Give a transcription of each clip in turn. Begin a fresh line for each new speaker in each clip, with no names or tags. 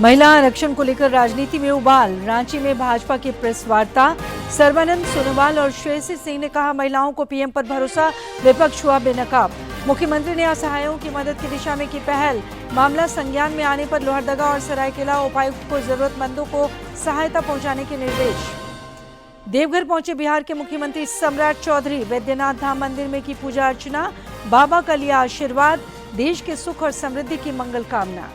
महिला आरक्षण को लेकर राजनीति में उबाल। रांची में भाजपा की प्रेस वार्ता। सर्बानंद सोनोवाल और श्रेयसी सिंह ने कहा, महिलाओं को पीएम पर भरोसा, विपक्ष हुआ बेनकाब। मुख्यमंत्री ने असहायों की मदद की दिशा में की पहल। मामला संज्ञान में आने पर लोहरदगा और सरायकेला उपायुक्त को जरूरतमंदों को सहायता पहुंचाने के निर्देश। देवघर पहुंचे बिहार के मुख्यमंत्री सम्राट चौधरी। वैद्यनाथ धाम मंदिर में की पूजा अर्चना। बाबा का लिया आशीर्वाद। देश के सुख और समृद्धि की मंगल कामना।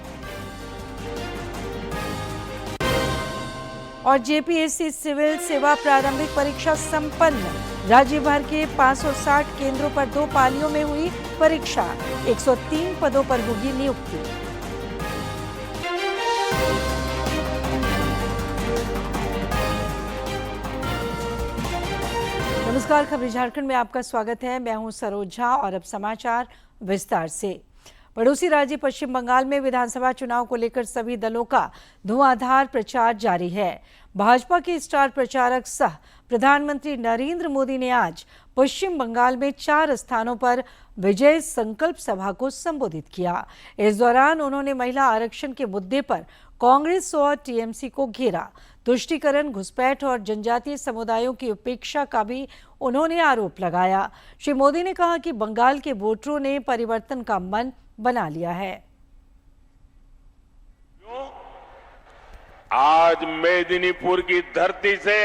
और जेपीएससी सिविल सेवा प्रारंभिक परीक्षा संपन्न। राज्य भर के 560 केंद्रों पर 2 पालियों में हुई परीक्षा। 103 पदों पर होगी नियुक्ति। नमस्कार, खबरें झारखंड में आपका स्वागत है। मैं हूं सरोज झा और अब समाचार विस्तार से। पड़ोसी राज्य पश्चिम बंगाल में विधानसभा चुनाव को लेकर सभी दलों का धुआंधार प्रचार जारी है। भाजपा के स्टार प्रचारक सह प्रधानमंत्री नरेंद्र मोदी ने आज पश्चिम बंगाल में 4 स्थानों पर विजय संकल्प सभा को संबोधित किया। इस दौरान उन्होंने महिला आरक्षण के मुद्दे पर कांग्रेस और टीएमसी को घेरा। तुष्टीकरण, घुसपैठ और जनजातीय समुदायों की उपेक्षा का भी उन्होंने आरोप लगाया। श्री मोदी ने कहा कि बंगाल के वोटरों ने परिवर्तन का मन बना लिया है।
आज मेदिनीपुर की धरती से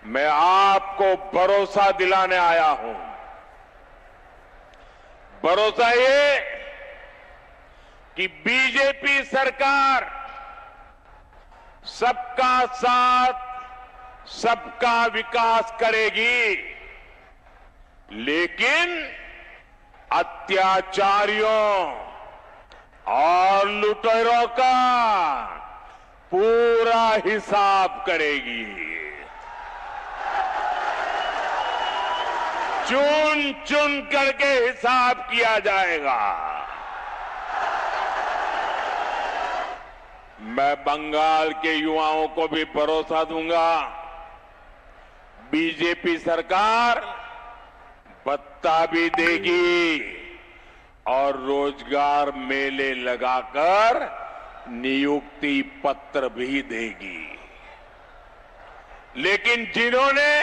मैं आपको भरोसा दिलाने आया हूं। भरोसा ये कि बीजेपी सरकार सबका साथ, सबका विकास करेगी, लेकिन अत्याचारियों और लुटेरों का पूरा हिसाब करेगी। चुन चुन करके हिसाब किया जाएगा। मैं बंगाल के युवाओं को भी भरोसा दूंगा, बीजेपी सरकार भत्ता भी देगी और रोजगार मेले लगाकर नियुक्ति पत्र भी देगी। लेकिन जिन्होंने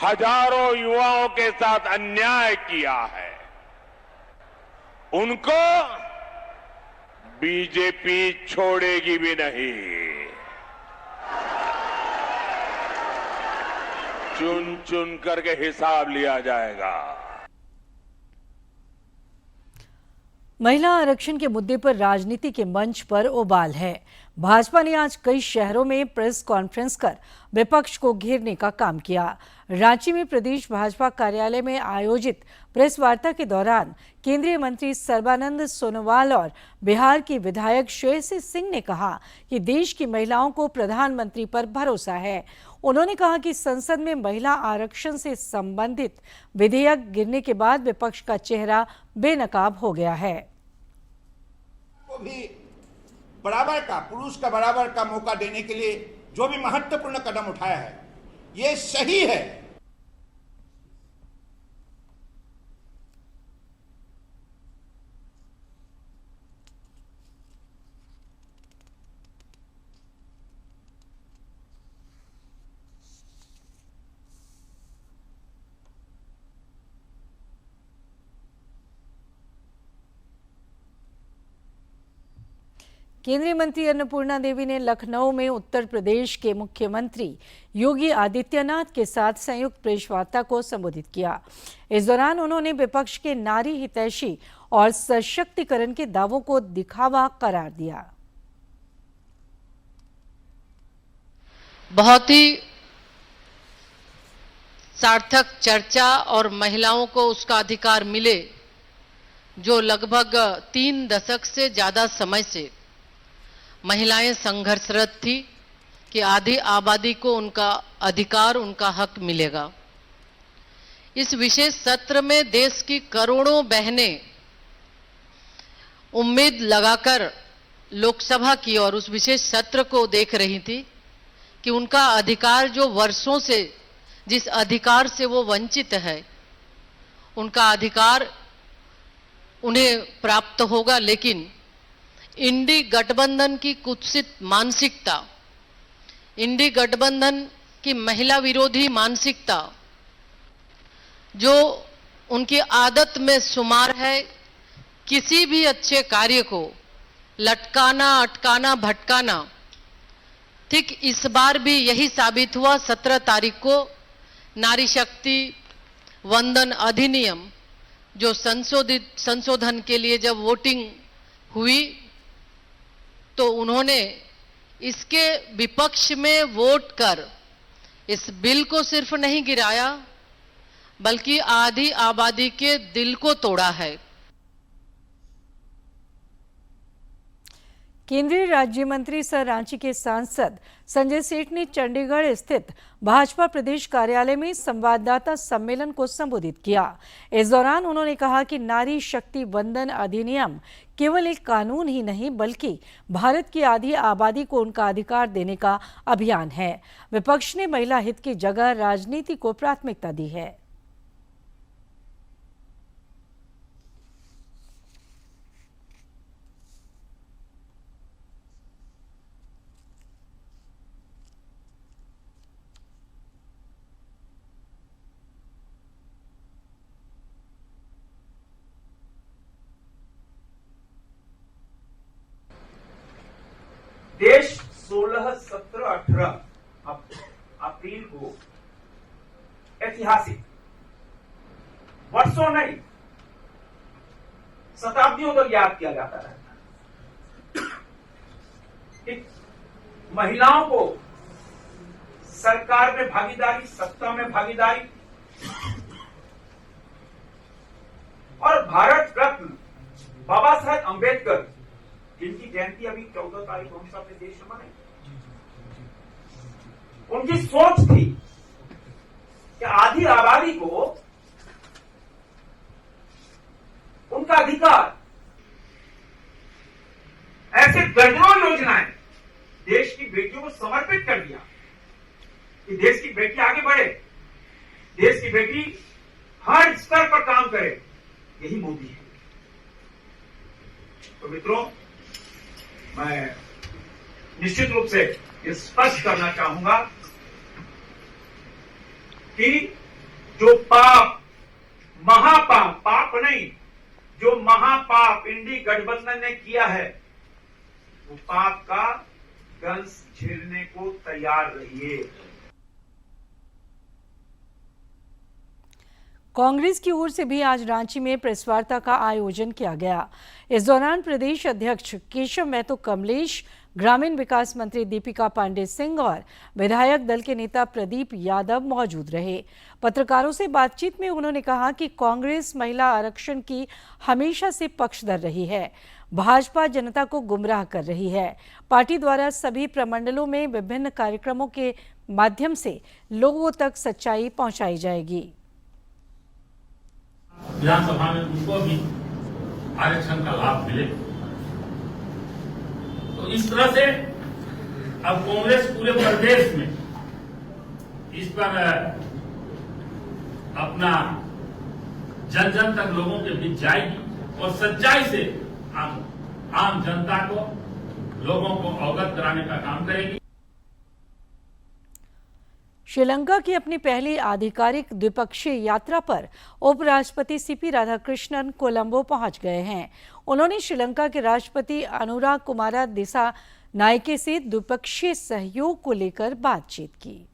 हजारों युवाओं के साथ अन्याय किया है, उनको बीजेपी छोड़ेगी भी नहीं। चुन चुन करके हिसाब लिया जाएगा।
महिला आरक्षण के मुद्दे पर राजनीति के मंच पर उबाल है। भाजपा ने आज कई शहरों में प्रेस कॉन्फ्रेंस कर विपक्ष को घेरने का काम किया। रांची में प्रदेश भाजपा कार्यालय में आयोजित प्रेस वार्ता के दौरान केंद्रीय मंत्री सर्बानंद सोनोवाल और बिहार की विधायक श्रेयसी सिंह ने कहा कि देश की महिलाओं को प्रधानमंत्री पर भरोसा है। उन्होंने कहा कि संसद में महिला आरक्षण से संबंधित विधेयक गिरने के बाद विपक्ष का चेहरा बेनकाब हो गया है।
को भी बराबर का, पुरुष का बराबर का मौका देने के लिए जो भी महत्वपूर्ण कदम उठाया है, ये सही है।
केंद्रीय मंत्री अन्नपूर्णा देवी ने लखनऊ में उत्तर प्रदेश के मुख्यमंत्री योगी आदित्यनाथ के साथ संयुक्त प्रेस वार्ता को संबोधित किया। इस दौरान उन्होंने विपक्ष के नारी हितैषी और सशक्तिकरण के दावों को दिखावा करार दिया।
बहुत ही सार्थक चर्चा और महिलाओं को उसका अधिकार मिले, जो लगभग 3 दशक से ज्यादा समय से महिलाएं संघर्षरत थी कि आधी आबादी को उनका अधिकार, उनका हक मिलेगा। इस विशेष सत्र में देश की करोड़ों बहनें उम्मीद लगाकर लोकसभा की और उस विशेष सत्र को देख रही थी कि उनका अधिकार, जो वर्षों से जिस अधिकार से वो वंचित है, उनका अधिकार उन्हें प्राप्त होगा। लेकिन इंडी गठबंधन की कुत्सित मानसिकता, इंडी गठबंधन की महिला विरोधी मानसिकता जो उनकी आदत में शुमार है, किसी भी अच्छे कार्य को लटकाना, अटकाना, भटकाना। ठीक इस बार भी यही साबित हुआ। 17 तारीख को नारी शक्ति वंदन अधिनियम जो संशोधन के लिए जब वोटिंग हुई तो उन्होंने इसके विपक्ष में वोट कर इस बिल को सिर्फ नहीं गिराया बल्कि आधी आबादी के दिल को तोड़ा है।
केंद्रीय राज्य मंत्री सह रांची के सांसद संजय सेठ ने चंडीगढ़ स्थित भाजपा प्रदेश कार्यालय में संवाददाता सम्मेलन को संबोधित किया। इस दौरान उन्होंने कहा कि नारी शक्ति वंदन अधिनियम केवल एक कानून ही नहीं बल्कि भारत की आधी आबादी को उनका अधिकार देने का अभियान है। विपक्ष ने महिला हित की जगह राजनीति को प्राथमिकता दी है।
देश 16, 17, 18 अप्रैल को ऐतिहासिक वर्षों नहीं शताब्दियों तक याद किया जाता रहता है। महिलाओं को सरकार में भागीदारी, सत्ता में भागीदारी और भारत रत्न बाबा साहेब अंबेडकर जिनकी जयंती अभी 14 तारीख को हम सब अपने देश में मनाएंगे, उनकी सोच थी कि आधी आबादी को उनका अधिकार, ऐसे दर्जनों योजनाएं देश की बेटियों को समर्पित कर दिया कि देश की बेटी आगे बढ़े, देश की बेटी हर स्तर पर काम करे। यही मोदी है। तो मित्रों, मैं निश्चित रूप से ये स्पष्ट करना चाहूंगा कि जो पाप, महापाप, पाप नहीं, जो महापाप इंडी गठबंधन ने किया है वो पाप का दंश झेलने को तैयार रहिए।
कांग्रेस की ओर से भी आज रांची में प्रेस वार्ता का आयोजन किया गया। इस दौरान प्रदेश अध्यक्ष केशव महतो कमलेश, ग्रामीण विकास मंत्री दीपिका पांडे सिंह और विधायक दल के नेता प्रदीप यादव मौजूद रहे। पत्रकारों से बातचीत में उन्होंने कहा कि कांग्रेस महिला आरक्षण की हमेशा से पक्षधर रही है। भाजपा जनता को गुमराह कर रही है। पार्टी द्वारा सभी प्रमंडलों में विभिन्न कार्यक्रमों के माध्यम से लोगों तक सच्चाई पहुंचाई जाएगी।
विधानसभा में उनको भी आरक्षण का लाभ मिले। तो इस तरह से अब कांग्रेस पूरे प्रदेश में इस पर अपना जन जन तक लोगों के बीच जाएगी और सच्चाई से आम जनता को, लोगों को अवगत कराने का काम करेगी।
श्रीलंका की अपनी पहली आधिकारिक द्विपक्षीय यात्रा पर उपराष्ट्रपति सीपी राधाकृष्णन कोलंबो पहुंच गए हैं। उन्होंने श्रीलंका के राष्ट्रपति अनुराग कुमारा दिसानायके से द्विपक्षीय सहयोग को लेकर बातचीत की।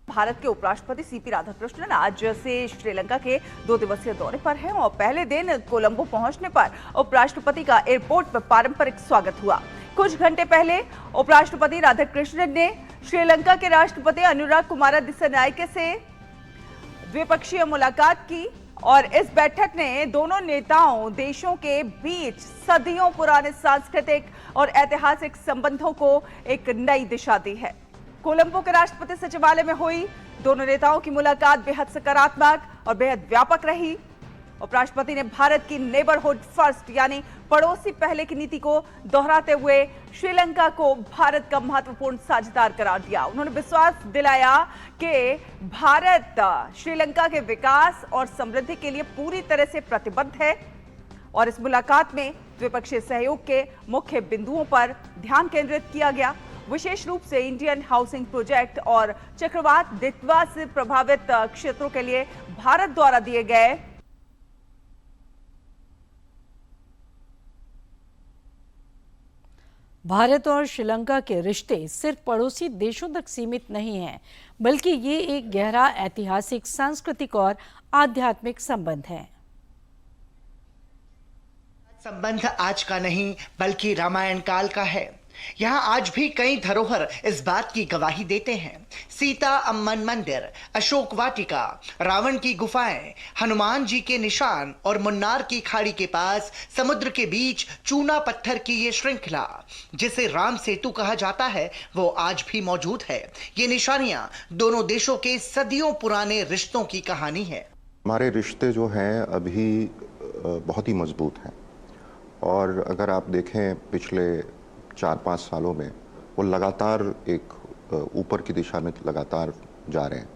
भारत के उपराष्ट्रपति सीपी राधाकृष्णन आज से श्रीलंका के 2 दिवसीय दौरे पर हैं और पहले दिन कोलंबो पहुंचने पर उपराष्ट्रपति का एयरपोर्ट पर पारंपरिक स्वागत हुआ। कुछ घंटे पहले उपराष्ट्रपति राधाकृष्णन ने श्रीलंका के राष्ट्रपति अनुराग कुमारा दिसानायके से द्विपक्षीय मुलाकात की और इस बैठक ने दोनों नेताओं देशों के बीच सदियों पुराने सांस्कृतिक और ऐतिहासिक संबंधों को एक नई दिशा दी है। कोलंबो के राष्ट्रपति सचिवालय में हुई दोनों नेताओं की मुलाकात बेहद सकारात्मक और बेहद व्यापक रही। उपराष्ट्रपति ने भारत की नेबरहुड फर्स्ट यानी पड़ोसी पहले की नीति को दोहराते हुए श्रीलंका को भारत का महत्वपूर्ण साझेदार करार दिया। उन्होंने विश्वास दिलाया कि भारत श्रीलंका के विकास और समृद्धि के लिए पूरी तरह से प्रतिबद्ध है। और इस मुलाकात में द्विपक्षीय सहयोग के मुख्य बिंदुओं पर ध्यान केंद्रित किया गया। विशेष रूप से इंडियन हाउसिंग प्रोजेक्ट और चक्रवात दितवा से प्रभावित क्षेत्रों के लिए भारत द्वारा दिए गए
भारत और श्रीलंका के रिश्ते सिर्फ पड़ोसी देशों तक सीमित नहीं हैं, बल्कि ये एक गहरा ऐतिहासिक, सांस्कृतिक और आध्यात्मिक संबंध है।
संबंध आज का नहीं बल्कि रामायण काल का है। यहाँ आज भी कई धरोहर इस बात की गवाही देते हैं। सीता अम्मन मंदिर, अशोक वाटिका, रावण की गुफाएं, हनुमान जी के निशान और मुन्नार की खाड़ी के पास समुद्र के बीच चूना पत्थर की ये श्रृंखला, जिसे राम सेतु कहा जाता है, वो आज भी मौजूद है। ये निशानियां दोनों देशों के सदियों पुराने रिश्तों की कहानी है।
हमारे रिश्ते जो हैं अभी बहुत ही मजबूत हैं, और अगर आप देखें पिछले 4-5 सालों में वो लगातार एक ऊपर की दिशा में लगातार जा रहे हैं।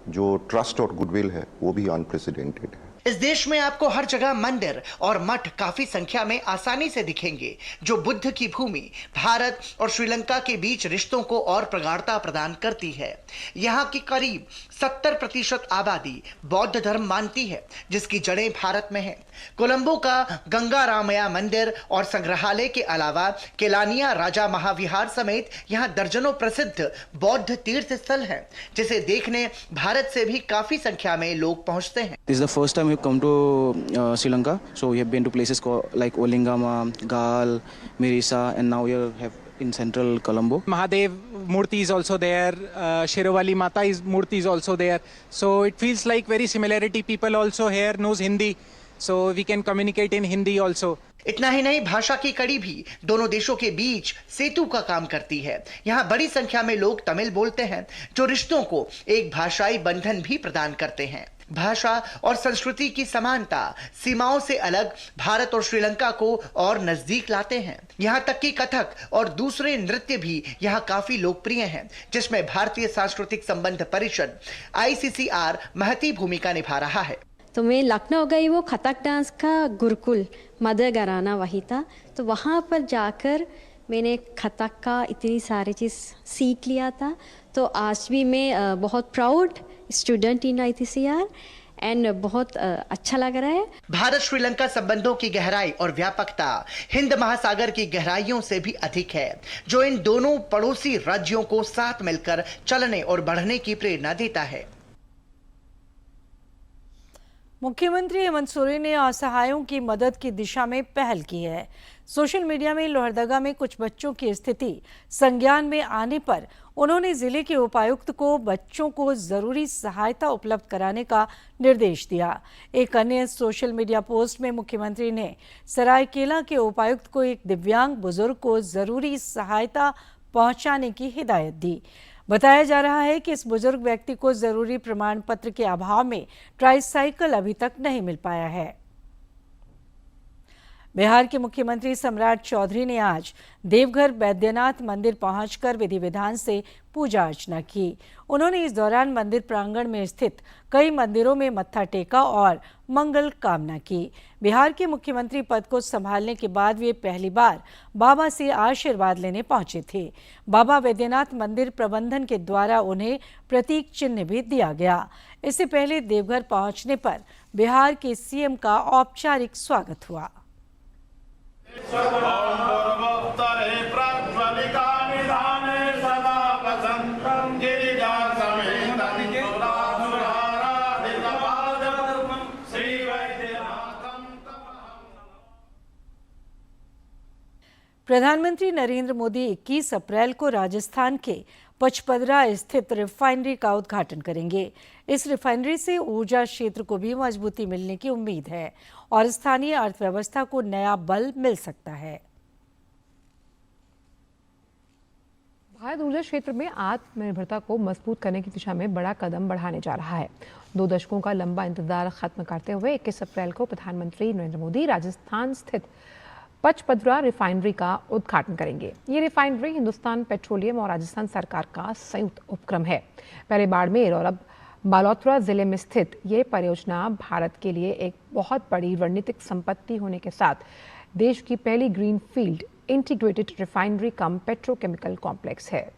जो ट्रस्ट और गुडविल है वो भी अनप्रेसिडेंटेड है।
इस देश में आपको हर जगह मंदिर और मठ काफी संख्या में आसानी से दिखेंगे, जो बुद्ध की भूमि भारत और श्रीलंका के बीच रिश्तों को और प्रगाढ़ता प्रदान करती है। यहाँ की करीब 70% आबादी बौद्ध धर्म मानती है, जिसकी जड़ें भारत में हैं। कोलंबो का गंगा रामया मंदिर और संग्रहालय के अलावा केलानिया राजा महाविहार समेत यहाँ दर्जनों प्रसिद्ध बौद्ध तीर्थ स्थल हैं, जिसे देखने भारत से भी काफी संख्या में लोग पहुँचते हैं।
This is the first time we've come to Sri Lanka, so we have been to places like Olingama, Gaal, Mirisa, and now we have in central Colombo.
Mahadev Murti is also there, Shirovali Mata Murti is also there, so it feels like very similarity. People also here knows Hindi, so we can communicate in Hindi also.
इतना ही नहीं, भाषा की कड़ी भी दोनों देशों के बीच सेतु का काम करती है। यहाँ बड़ी संख्या में लोग तमिल बोलते हैं, जो रिश्तों को एक भाषाई बंधन भी प्रदान करते हैं। भाषा और संस्कृति की समानता सीमाओं से अलग भारत और श्रीलंका को और नजदीक लाते हैं। यहाँ तक कि कथक और दूसरे नृत्य भी यहाँ काफी लोकप्रिय हैं, जिसमें भारतीय सांस्कृतिक संबंध परिषद ICCR महती भूमिका निभा रहा है।
तो मैं लखनऊ गई, वो कथक डांस का गुरुकुल मदर घराना वही था, तो वहाँ पर जाकर मैंने कथक का इतनी सारी चीज़ सीख लिया था। तो आज भी मैं बहुत proud student in ICCR and बहुत अच्छा लग रहा है।
भारत श्रीलंका संबंधों की गहराई और व्यापकता हिंद महासागर की गहराइयों से भी अधिक है, जो इन दोनों पड़ोसी राज्यों को साथ मिलकर चलने और बढ़ने की प्रेरणा देता है।
मुख्यमंत्री हेमंत सोरेन ने असहायों की मदद की दिशा में पहल की है। सोशल मीडिया में लोहरदगा में कुछ बच्चों की स्थिति संज्ञान में आने पर उन्होंने जिले के उपायुक्त को बच्चों को जरूरी सहायता उपलब्ध कराने का निर्देश दिया। एक अन्य सोशल मीडिया पोस्ट में मुख्यमंत्री ने सरायकेला के उपायुक्त को एक दिव्यांग बुजुर्ग को जरूरी सहायता पहुंचाने की हिदायत दी। बताया जा रहा है कि इस बुजुर्ग व्यक्ति को जरूरी प्रमाण पत्र के अभाव में ट्राईसाइकिल अभी तक नहीं मिल पाया है। बिहार के मुख्यमंत्री सम्राट चौधरी ने आज देवघर बैद्यनाथ मंदिर पहुंचकर विधि विधान से पूजा अर्चना की। उन्होंने इस दौरान मंदिर प्रांगण में स्थित कई मंदिरों में मत्था टेका और मंगल कामना की। बिहार के मुख्यमंत्री पद को संभालने के बाद वे पहली बार बाबा से आशीर्वाद लेने पहुंचे थे। बाबा बैद्यनाथ मंदिर प्रबंधन के द्वारा उन्हें प्रतीक चिन्ह भी दिया गया। इससे पहले देवघर पहुंचने पर बिहार के CM का औपचारिक स्वागत हुआ। प्रधानमंत्री नरेंद्र मोदी 21 अप्रैल को राजस्थान के पचपदरा स्थित रिफाइनरी का उद्घाटन करेंगे। इस रिफाइनरी से ऊर्जा क्षेत्र को भी मजबूती मिलने की उम्मीद है और स्थानीय अर्थव्यवस्था को नया बल मिल सकता है।
भारत ऊर्जा क्षेत्र में आत्मनिर्भरता को मजबूत करने की दिशा में बड़ा कदम बढ़ाने जा रहा है। 2 दशकों का लंबा इंतजार खत्म करते हुए 21 अप्रैल को प्रधानमंत्री नरेंद्र मोदी राजस्थान स्थित पचपदरा रिफाइनरी का उद्घाटन करेंगे। ये रिफाइनरी हिंदुस्तान पेट्रोलियम और राजस्थान सरकार का संयुक्त उपक्रम है। पहले बाड़मेर और अब बालोतरा जिले में स्थित ये परियोजना भारत के लिए एक बहुत बड़ी रणनीतिक संपत्ति होने के साथ देश की पहली ग्रीन फील्ड इंटीग्रेटेड रिफाइनरी कम पेट्रोकेमिकल कॉम्प्लेक्स है।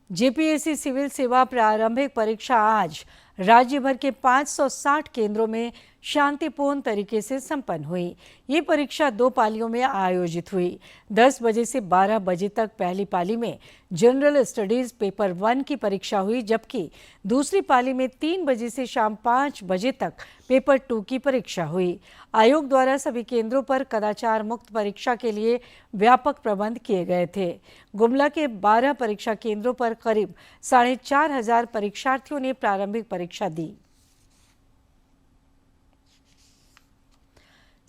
जेपीएससी सिविल सेवा प्रारंभिक परीक्षा आज राज्य भर के 560 केंद्रों में शांतिपूर्ण तरीके से संपन्न हुई। ये परीक्षा 2 पालियों में आयोजित हुई। 10 बजे से 12 बजे तक पहली पाली में जनरल स्टडीज पेपर 1 की परीक्षा हुई, जबकि दूसरी पाली में 3 बजे से शाम 5 बजे तक पेपर 2 की परीक्षा हुई। आयोग द्वारा सभी केंद्रों पर कदाचार मुक्त परीक्षा के लिए व्यापक प्रबंध किए गए थे। गुमला के 12 परीक्षा केंद्रों पर करीब 4,500 परीक्षार्थियों ने प्रारंभिक परीक्षा दी।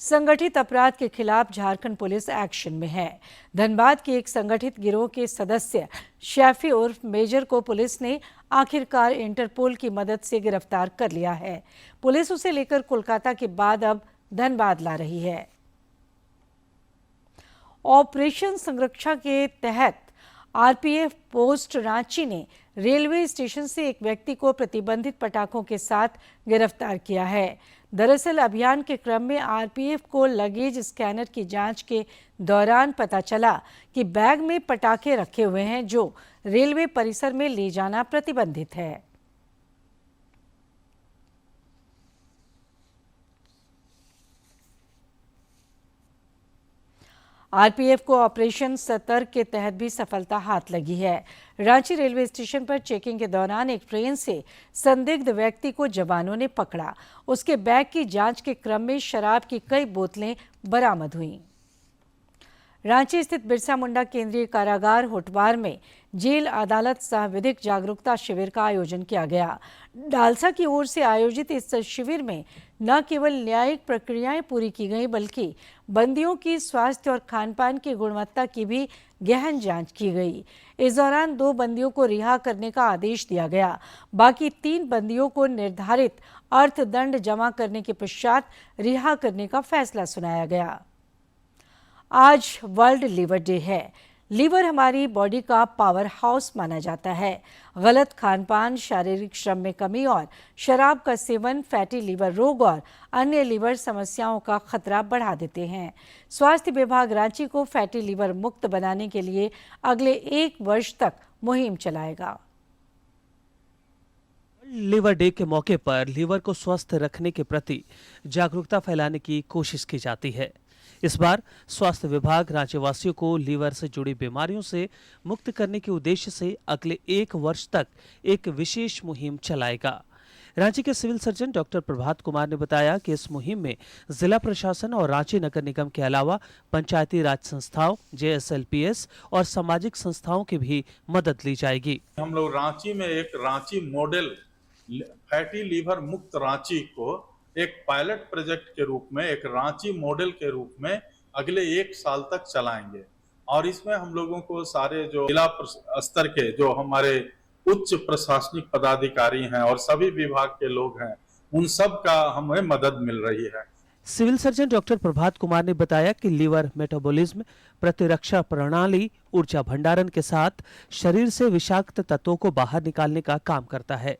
संगठित अपराध के खिलाफ झारखंड पुलिस एक्शन में है। धनबाद के एक संगठित गिरोह के सदस्य शैफी उर्फ मेजर को पुलिस ने आखिरकार इंटरपोल की मदद से गिरफ्तार कर लिया है। पुलिस उसे लेकर कोलकाता के बाद अब धनबाद ला रही है। ऑपरेशन संरक्षा के तहत आरपीएफ पोस्ट रांची ने रेलवे स्टेशन से एक व्यक्ति को प्रतिबंधित पटाखों के साथ गिरफ्तार किया है। दरअसल अभियान के क्रम में आरपीएफ को लगेज स्कैनर की जांच के दौरान पता चला कि बैग में पटाखे रखे हुए हैं, जो रेलवे परिसर में ले जाना प्रतिबंधित है। आरपीएफ को ऑपरेशन सतर्क के तहत भी सफलता हाथ लगी है। रांची रेलवे स्टेशन पर चेकिंग के दौरान एक ट्रेन से संदिग्ध व्यक्ति को जवानों ने पकड़ा। उसके बैग की जांच के क्रम में शराब की कई बोतलें बरामद हुईं। रांची स्थित बिरसा मुंडा केंद्रीय कारागार होटवार में जेल अदालत सह विधिक जागरूकता शिविर का आयोजन किया गया। डालसा की ओर से आयोजित इस शिविर में न केवल न्यायिक प्रक्रियाएं पूरी की गई, बल्कि बंदियों की स्वास्थ्य और खानपान की गुणवत्ता की भी गहन जांच की गई। इस दौरान 2 बंदियों को रिहा करने का आदेश दिया गया। बाकी 3 बंदियों को निर्धारित अर्थदंड जमा करने के पश्चात रिहा करने का फैसला सुनाया गया। आज वर्ल्ड लीवर डे है। लीवर हमारी बॉडी का पावर हाउस माना जाता है। गलत खानपान, शारीरिक श्रम में कमी और शराब का सेवन फैटी लीवर रोग और अन्य लीवर समस्याओं का खतरा बढ़ा देते हैं। स्वास्थ्य विभाग रांची को फैटी लीवर मुक्त बनाने के लिए अगले 1 वर्ष तक मुहिम चलाएगा।
लीवर डे के मौके पर लीवर को स्वस्थ रखने के प्रति जागरूकता फैलाने की कोशिश की जाती है। इस बार स्वास्थ्य विभाग रांची वासियों को लीवर से जुड़ी बीमारियों से मुक्त करने के उद्देश्य से अगले 1 वर्ष तक एक विशेष मुहिम चलाएगा। रांची के civil surgeon doctor Prabhat Kumar ने बताया कि इस मुहिम में जिला प्रशासन और रांची नगर निगम के अलावा पंचायती राज संस्थाओं, JSLPS और सामाजिक संस्थाओं की भी मदद ली जाएगी।
हम लोग रांची में एक रांची मॉडल फैटी लीवर मुक्त रांची को एक पायलट प्रोजेक्ट के रूप में, एक रांची मॉडल के रूप में अगले 1 साल तक चलाएंगे। और इसमें हम लोगों को सारे जो जिला स्तर के जो हमारे उच्च प्रशासनिक पदाधिकारी हैं और सभी विभाग के लोग हैं, उन सब का हमें मदद मिल रही है।
Civil surgeon doctor Prabhat Kumar ने बताया कि लीवर मेटाबॉलिज्म, प्रतिरक्षा प्रणाली, ऊर्जा भंडारण के साथ शरीर से विषाक्त तत्वों को बाहर निकालने का काम करता है।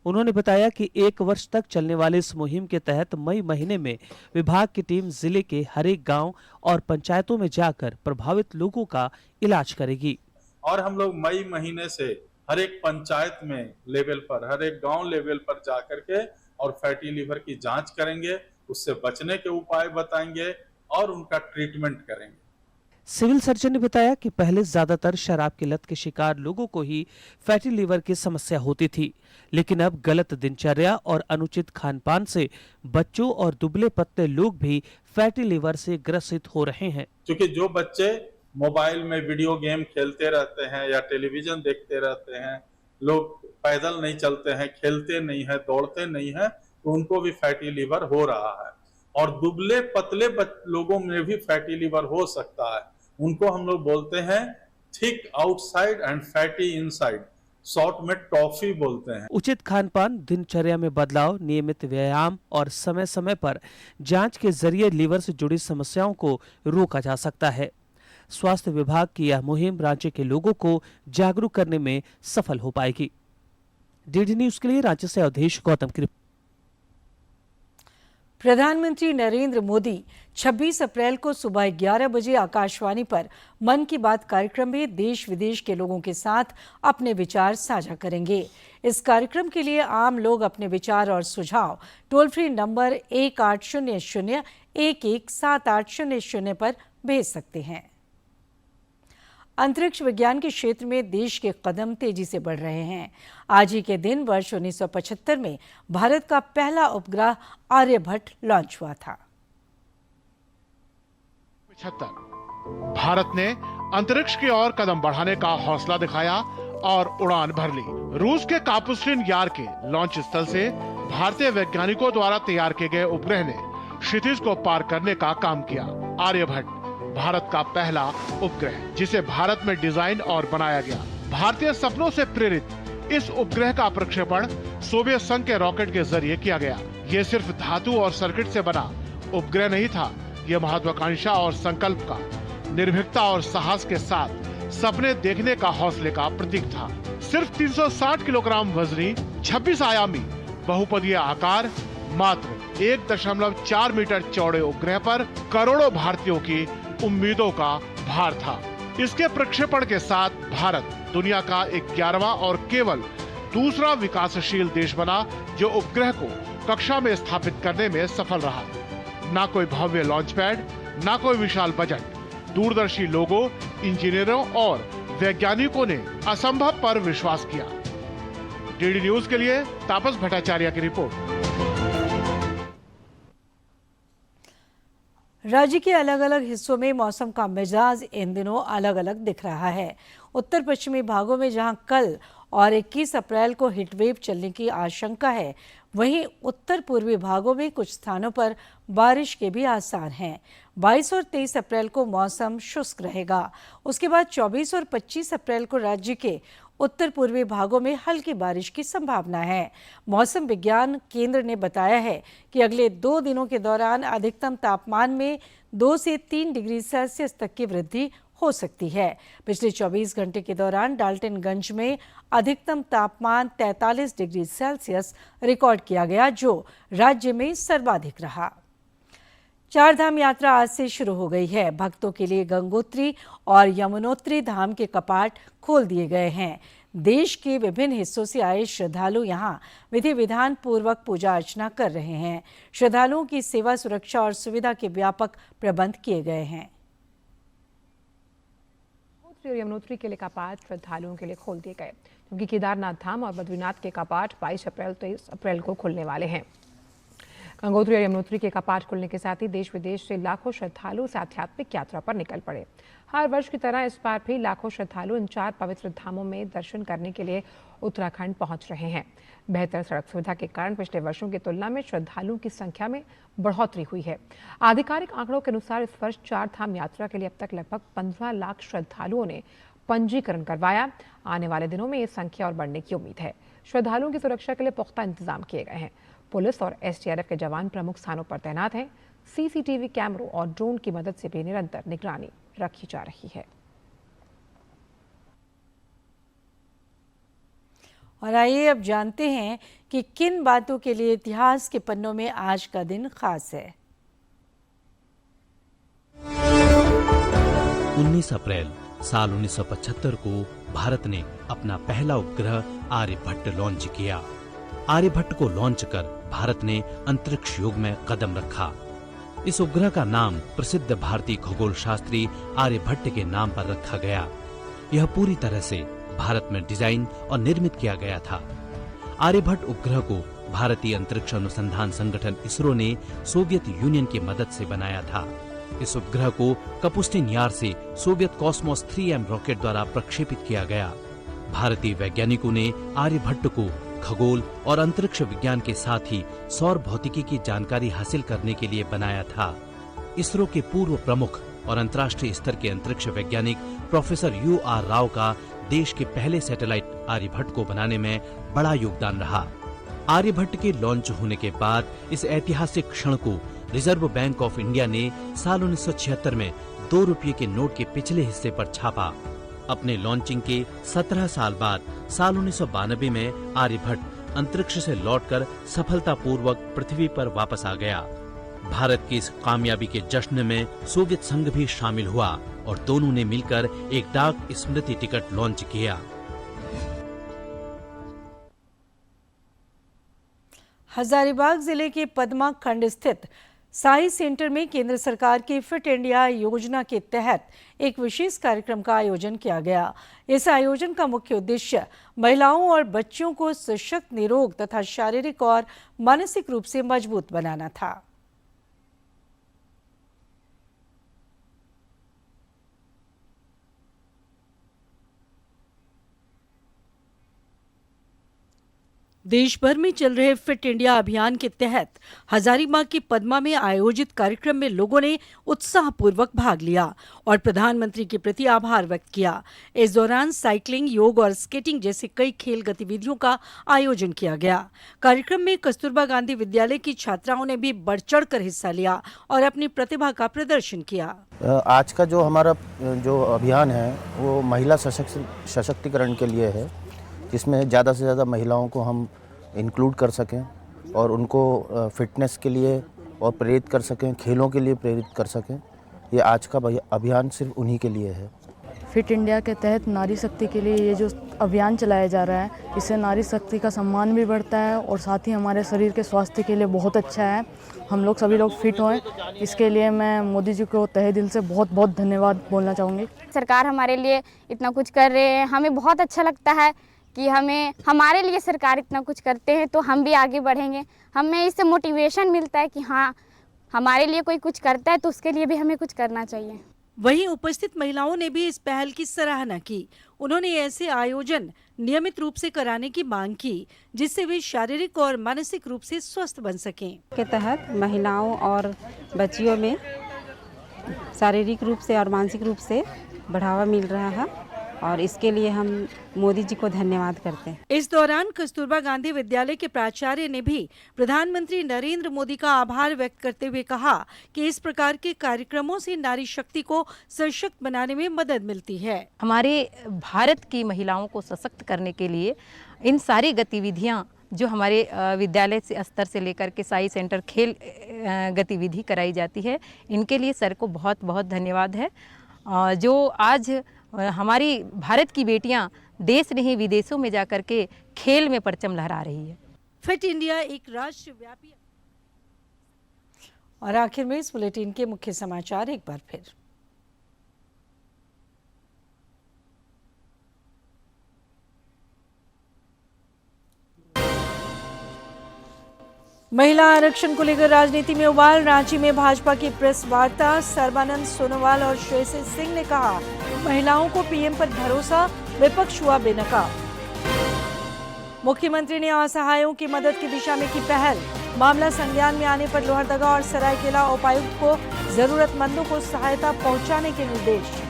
उन्होंने बताया कि 1 वर्ष तक चलने वाले इस मुहिम के तहत मई महीने में विभाग की टीम जिले के हर एक गांव और पंचायतों में जाकर प्रभावित लोगों का इलाज करेगी।
और हम लोग मई महीने से हर एक पंचायत में लेवल पर, हर एक गांव लेवल पर जाकर के और फैटी लीवर की जांच करेंगे, उससे बचने के उपाय बताएंगे और उनका ट्रीटमेंट करेंगे।
सिविल सर्जन ने बताया कि पहले ज्यादातर शराब की लत के शिकार लोगों को ही फैटी लीवर की समस्या होती थी, लेकिन अब गलत दिनचर्या और अनुचित खानपान से बच्चों और दुबले पतले लोग भी फैटी लीवर से ग्रसित हो रहे हैं।
क्योंकि जो बच्चे मोबाइल में वीडियो गेम खेलते रहते हैं या टेलीविजन देखते रहते हैं, लोग पैदल नहीं चलते हैं, खेलते नहीं है, दौड़ते नहीं है, तो उनको भी फैटी लीवर हो रहा है। और दुबले पतले लोगों में भी फैटी लीवर हो सकता है। उनको हम लोग बोलते हैं thick outside and fatty inside, short में टॉफी बोलते हैं।
उचित खानपान, दिनचर्या में बदलाव, नियमित व्यायाम और समय समय पर जांच के जरिए लीवर से जुड़ी समस्याओं को रोका जा सकता है। स्वास्थ्य विभाग की यह मुहिम राज्य के लोगों को जागरूक करने में सफल हो पाएगी। डीडी न्यूज के लिए रांची से अवधेश गौतम की रिपोर्ट।
प्रधानमंत्री नरेंद्र मोदी 26 अप्रैल को सुबह 11 बजे आकाशवाणी पर मन की बात कार्यक्रम में देश विदेश के लोगों के साथ अपने विचार साझा करेंगे। इस कार्यक्रम के लिए आम लोग अपने विचार और सुझाव टोल फ्री नंबर 1800-117800 पर भेज सकते हैं। अंतरिक्ष विज्ञान के क्षेत्र में देश के कदम तेजी से बढ़ रहे हैं। आज ही के दिन वर्ष 1975 में भारत का पहला उपग्रह आर्यभट्ट लॉन्च हुआ था।
75 भारत ने अंतरिक्ष की ओर कदम बढ़ाने का हौसला दिखाया और उड़ान भर ली। रूस के कापुस्टिन यार के लॉन्च स्थल से भारतीय वैज्ञानिकों द्वारा तैयार किए गए उपग्रह ने क्षितिज को पार करने का काम किया। आर्यभट्ट भारत का पहला उपग्रह जिसे भारत में डिजाइन और बनाया गया। भारतीय सपनों से प्रेरित इस उपग्रह का प्रक्षेपण सोवियत संघ के रॉकेट के जरिए किया गया। ये सिर्फ धातु और सर्किट से बना उपग्रह नहीं था, ये महत्वाकांक्षा और संकल्प का, निर्भीकता और साहस के साथ सपने देखने का हौसले का प्रतीक था। सिर्फ 360 किलोग्राम वजनी 26 आयामी बहुपदीय आकार, मात्र 1.4 मीटर चौड़े उपग्रह पर करोड़ों भारतीयों की उम्मीदों का भार था। इसके प्रक्षेपण के साथ भारत दुनिया का 11वां और केवल दूसरा विकासशील देश बना जो उपग्रह को कक्षा में स्थापित करने में सफल रहा। ना कोई भव्य लॉन्च पैड, ना कोई विशाल बजट, दूरदर्शी लोगों, इंजीनियरों और वैज्ञानिकों ने असंभव पर विश्वास किया। डीडी न्यूज के लिए तापस भट्टाचार्य की रिपोर्ट।
राज्य के अलग अलग हिस्सों में मौसम का मिजाज इन दिनों अलग अलग दिख रहा है। उत्तर पश्चिमी भागों में जहां कल और 21 अप्रैल को हीटवेव चलने की आशंका है, वहीं उत्तर पूर्वी भागों में कुछ स्थानों पर बारिश के भी आसार हैं। 22 और 23 अप्रैल को मौसम शुष्क रहेगा। उसके बाद 24 और 25 अप्रैल को राज्य के उत्तर पूर्वी भागों में हल्की बारिश की संभावना है। मौसम विज्ञान केंद्र ने बताया है कि अगले 2 दिनों के दौरान अधिकतम तापमान में 2 से 3 डिग्री सेल्सियस तक की वृद्धि हो सकती है। पिछले 24 घंटे के दौरान डाल्टनगंज में अधिकतम तापमान 43 डिग्री सेल्सियस रिकॉर्ड किया गया, जो राज्य में सर्वाधिक रहा। चारधाम यात्रा आज से शुरू हो गई है। भक्तों के लिए गंगोत्री और यमुनोत्री धाम के कपाट खोल दिए गए हैं। देश के विभिन्न हिस्सों से आए श्रद्धालु यहां विधि विधान पूर्वक पूजा अर्चना कर रहे हैं। श्रद्धालुओं की सेवा, सुरक्षा और सुविधा के व्यापक प्रबंध किए गए हैं।
यमुनोत्री के लिए कपाट श्रद्धालुओं के लिए खोल दिए गए, क्योंकि केदारनाथ धाम और बद्रीनाथ के कपाट 22 अप्रैल 23 अप्रैल को खुलने वाले हैं। गंगोत्री और यमुनोत्री के कपाट खुलने के साथ ही देश विदेश से लाखों श्रद्धालु इस आध्यात्मिक यात्रा पर निकल पड़े। हर वर्ष की तरह इस बार भी लाखों श्रद्धालु इन 4 पवित्र धामों में दर्शन करने के लिए उत्तराखंड पहुंच रहे हैं। बेहतर सड़क सुविधा के कारण पिछले वर्षों की तुलना में श्रद्धालुओं की संख्या में बढ़ोतरी हुई है। आधिकारिक आंकड़ों के अनुसार इस वर्ष 4 धाम यात्रा के लिए अब तक लगभग 15 लाख श्रद्धालुओं ने पंजीकरण करवाया। आने वाले दिनों में ये संख्या और बढ़ने की उम्मीद है। श्रद्धालुओं की सुरक्षा के लिए पुख्ता इंतजाम किए गए हैं। पुलिस और एसडीआरएफ के जवान प्रमुख स्थानों पर तैनात हैं। सीसीटीवी कैमरों और ड्रोन की मदद से भी निरंतर निगरानी रखी जा रही है।
और आइए अब जानते हैं कि किन बातों के लिए इतिहास के पन्नों में आज का दिन खास है।
19 अप्रैल साल 1975 को भारत ने अपना पहला उपग्रह आर्यभट्ट लॉन्च किया। आर्यभट्ट को लॉन्च कर भारत ने अंतरिक्ष युग में कदम रखा। इस उपग्रह का नाम प्रसिद्ध भारतीय खगोल शास्त्री आर्यभट्ट के नाम पर रखा गया। यह पूरी तरह से भारत में डिजाइन और निर्मित किया गया था। आर्यभट्ट उपग्रह को भारतीय अंतरिक्ष अनुसंधान संगठन इसरो ने सोवियत यूनियन की मदद से बनाया था। इस उपग्रह को कपुस्टिन यार से सोवियत कॉस्मोस 3M रॉकेट द्वारा प्रक्षेपित किया गया। भारतीय वैज्ञानिकों ने आर्यभट्ट को खगोल और अंतरिक्ष विज्ञान के साथ ही सौर भौतिकी की जानकारी हासिल करने के लिए बनाया था। इसरो के पूर्व प्रमुख और अंतर्राष्ट्रीय स्तर के अंतरिक्ष वैज्ञानिक प्रोफेसर UR राव का देश के पहले सैटेलाइट आर्यभट्ट को बनाने में बड़ा योगदान रहा। आर्यभट्ट के लॉन्च होने के बाद इस ऐतिहासिक क्षण को रिजर्व बैंक ऑफ इंडिया ने साल 1976 में 2 रुपये के नोट के पिछले हिस्से पर छापा। अपने लॉन्चिंग के 17 साल बाद साल 1992 में आर्यभट्ट अंतरिक्ष से लौटकर सफलतापूर्वक पृथ्वी पर वापस आ गया। भारत की इस कामयाबी के जश्न में सोवियत संघ भी शामिल हुआ और दोनों ने मिलकर एक डाक स्मृति टिकट लॉन्च किया।
हजारीबाग जिले के पदमा खंड स्थित साई सेंटर में केंद्र सरकार की फिट इंडिया योजना के तहत एक विशेष कार्यक्रम का आयोजन किया गया। इस आयोजन का मुख्य उद्देश्य महिलाओं और बच्चों को सशक्त, निरोग तथा शारीरिक और मानसिक रूप से मजबूत बनाना था। देश भर में चल रहे फिट इंडिया अभियान के तहत हजारीबाग की पदमा में आयोजित कार्यक्रम में लोगों ने उत्साहपूर्वक भाग लिया और प्रधानमंत्री के प्रति आभार व्यक्त किया। इस दौरान साइकिलिंग, योग और स्केटिंग जैसे कई खेल गतिविधियों का आयोजन किया गया। कार्यक्रम में कस्तूरबा गांधी विद्यालय की छात्राओं ने भी बढ़ चढ़कर हिस्सा लिया और अपनी प्रतिभा का प्रदर्शन किया।
आज का जो हमारा जो अभियान है वो महिला सशक्तिकरण के लिए है, जिसमें ज़्यादा से ज़्यादा महिलाओं को हम इंक्लूड कर सकें और उनको फिटनेस के लिए और प्रेरित कर सकें, खेलों के लिए प्रेरित कर सकें। ये आज का अभियान सिर्फ उन्हीं के लिए है।
फिट इंडिया के तहत नारी शक्ति के लिए ये जो अभियान चलाया जा रहा है, इससे नारी शक्ति का सम्मान भी बढ़ता है और साथ ही हमारे शरीर के स्वास्थ्य के लिए बहुत अच्छा है। हम लोग सभी लोग फिट हों, इसके लिए मैं मोदी जी को तहे दिल से बहुत बहुत धन्यवाद बोलना चाहूँगी।
सरकार हमारे लिए इतना कुछ कर रहे हैं, हमें बहुत अच्छा लगता है कि हमारे लिए सरकार इतना कुछ करते हैं, तो हम भी आगे बढ़ेंगे। हमें इससे मोटिवेशन मिलता है कि हाँ, हमारे लिए कोई कुछ करता है तो उसके लिए भी हमें कुछ करना चाहिए।
वहीं उपस्थित महिलाओं ने भी इस पहल की सराहना की। उन्होंने ऐसे आयोजन नियमित रूप से कराने की मांग की, जिससे वे शारीरिक और मानसिक रूप से स्वस्थ बन सकें।
के तहत महिलाओं और बच्चियों में शारीरिक रूप से और मानसिक रूप से बढ़ावा मिल रहा है और इसके लिए हम मोदी जी को धन्यवाद करते हैं।
इस दौरान कस्तूरबा गांधी विद्यालय के प्राचार्य ने भी प्रधानमंत्री नरेंद्र मोदी का आभार व्यक्त करते हुए कहा कि इस प्रकार के कार्यक्रमों से नारी शक्ति को सशक्त बनाने में मदद मिलती है।
हमारे भारत की महिलाओं को सशक्त करने के लिए इन सारी गतिविधियां जो हमारे विद्यालय से स्तर से लेकर के साई सेंटर खेल गतिविधि कराई जाती है, इनके लिए सर को बहुत बहुत धन्यवाद है। जो आज हमारी भारत की बेटियां देश नहीं विदेशों में जाकर के खेल में परचम लहरा रही है।
फिट इंडिया एक राष्ट्रव्यापी। और आखिर में इस बुलेटिन के मुख्य समाचार एक बार फिर। महिला आरक्षण को लेकर राजनीति में उबाल। रांची में भाजपा की प्रेस वार्ता। सर्बानंद सोनोवाल और श्रेयसी सिंह ने कहा, महिलाओं को पीएम पर भरोसा, विपक्ष हुआ बेनकाब। मुख्यमंत्री ने असहायों की मदद की दिशा में की पहल। मामला संज्ञान में आने पर लोहरदगा और सरायकेला उपायुक्त को जरूरतमंदों को सहायता पहुंचाने के निर्देश।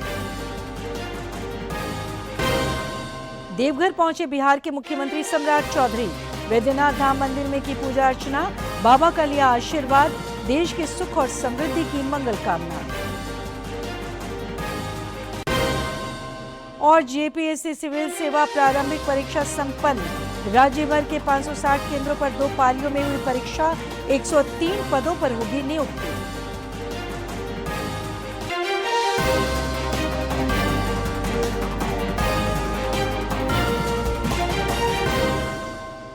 देवघर पहुंचे बिहार के मुख्यमंत्री सम्राट चौधरी। वैद्यनाथ धाम मंदिर में की पूजा अर्चना। बाबा का लिया आशीर्वाद। देश के सुख और समृद्धि की मंगल कामना। और जेपीएससी सिविल सेवा प्रारंभिक परीक्षा संपन्न। राज्य भर के 560 केंद्रों पर 2 पालियों में हुई परीक्षा। 103 पदों पर होगी नियुक्ति।